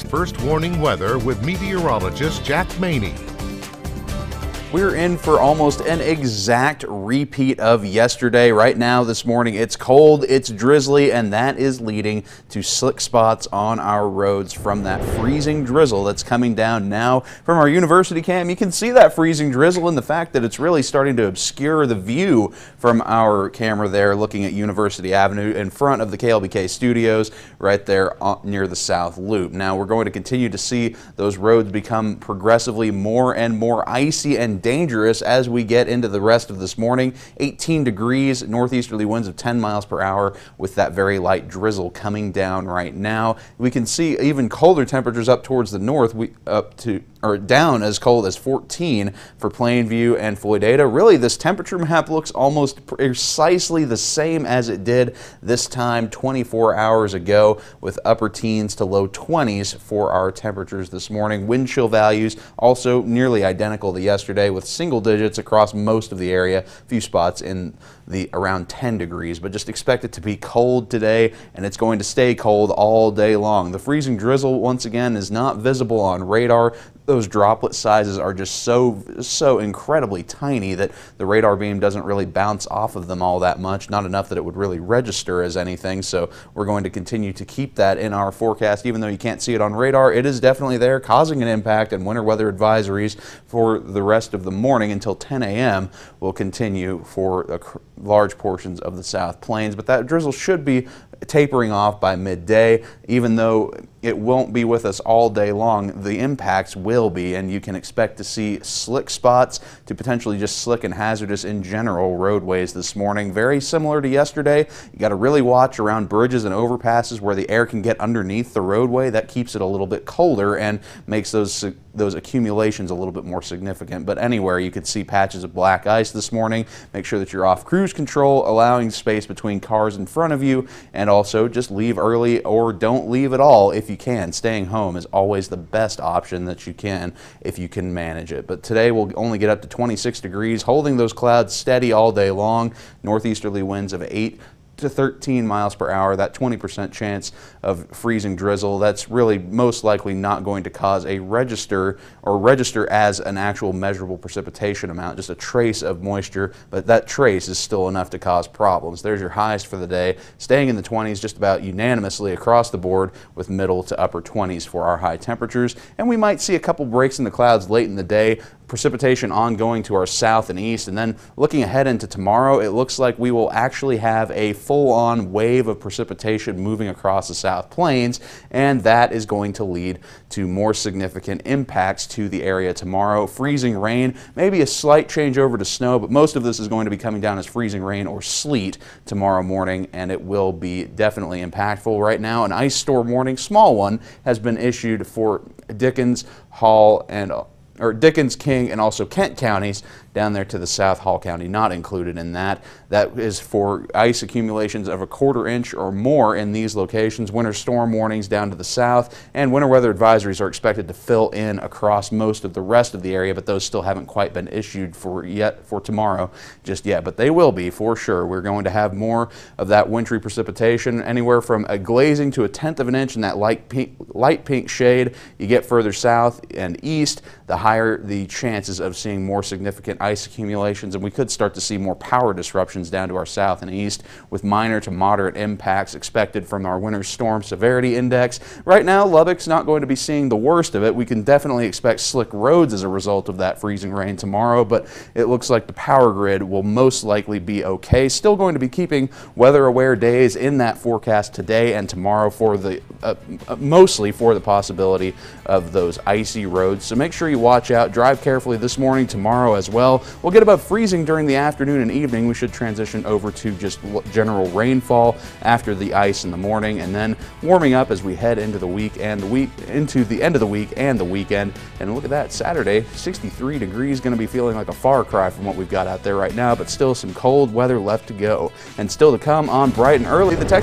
first warning weather with meteorologist Jack Maney. We're in for almost an exact repeat of yesterday. Right now this morning it's cold, it's drizzly, and that is leading to slick spots on our roads from that freezing drizzle that's coming down now from our university cam. You can see that freezing drizzle and the fact that it's really starting to obscure the view from our camera there looking at University Avenue in front of the KLBK studios right there near the South Loop. Now we're going to continue to see those roads become progressively more and more icy and dangerous as we get into the rest of this morning. 18 degrees, northeasterly winds of 10 miles per hour with that very light drizzle coming down right now. We can see even colder temperatures up towards the north, down as cold as 14 for Plainview and Floydada. Really, this temperature map looks almost precisely the same as it did this time 24 hours ago, with upper teens to low 20s for our temperatures this morning. Wind chill values also nearly identical to yesterday, with single digits across most of the area. A few spots in the around 10 degrees, but just expect it to be cold today, and it's going to stay cold all day long. The freezing drizzle, once again, is not visible on radar. Those droplet sizes are just so incredibly tiny that the radar beam doesn't really bounce off of them all that much, not enough that it would really register as anything. So we're going to continue to keep that in our forecast. Even though you can't see it on radar, it is definitely there, causing an impact, and winter weather advisories for the rest of the morning until 10 a.m. will continue for large portions of the South Plains. But that drizzle should be tapering off by midday. Even though it won't be with us all day long, the impacts will be, and you can expect to see slick spots to potentially just slick and hazardous in general roadways this morning. Very similar to yesterday. You got to really watch around bridges and overpasses where the air can get underneath the roadway. That keeps it a little bit colder and makes those accumulations a little bit more significant. But anywhere you could see patches of black ice this morning. Make sure that you're off cruise control, allowing space between cars in front of you, and also just leave early or don't leave at all if you can. Staying home is always the best option that you can if you can manage it. But today we'll only get up to 26 degrees, holding those clouds steady all day long. Northeasterly winds of 8 to 13 miles per hour, that 20% chance of freezing drizzle. That's really most likely not going to cause a register as an actual measurable precipitation amount, just a trace of moisture, but that trace is still enough to cause problems. There's your highs for the day, staying in the 20s just about unanimously across the board, with middle to upper 20s for our high temperatures. And we might see a couple breaks in the clouds late in the day, precipitation ongoing to our south and east. And then looking ahead into tomorrow, it looks like we will actually have a full-on wave of precipitation moving across the South Plains, and that is going to lead to more significant impacts to the area tomorrow. Freezing rain, maybe a slight change over to snow, but most of this is going to be coming down as freezing rain or sleet tomorrow morning, and it will be definitely impactful. Right now, an ice storm warning, small one, has been issued for Dickens, King, and also Kent counties down there to the south. Hall County not included in that. That is for ice accumulations of a quarter inch or more in these locations. Winter storm warnings down to the south, and winter weather advisories are expected to fill in across most of the rest of the area, but those still haven't quite been issued for tomorrow just yet, but they will be for sure. We're going to have more of that wintry precipitation, anywhere from a glazing to 1/10 of an inch in that light pink shade. You get further south and east, the higher the chances of seeing more significant ice accumulations, and we could start to see more power disruptions down to our south and east, with minor to moderate impacts expected from our winter storm severity index. Right now, Lubbock's not going to be seeing the worst of it. We can definitely expect slick roads as a result of that freezing rain tomorrow, but it looks like the power grid will most likely be okay. Still going to be keeping weather-aware days in that forecast today and tomorrow for the mostly for the possibility of those icy roads. So make sure you watch out. Drive carefully this morning, tomorrow as well. We'll get above freezing during the afternoon and evening. We should transition over to just general rainfall after the ice in the morning, and then warming up as we head into the week and into the end of the week and the weekend. And look at that, Saturday, 63 degrees, going to be feeling like a far cry from what we've got out there right now, but still some cold weather left to go. And still to come on bright and early, the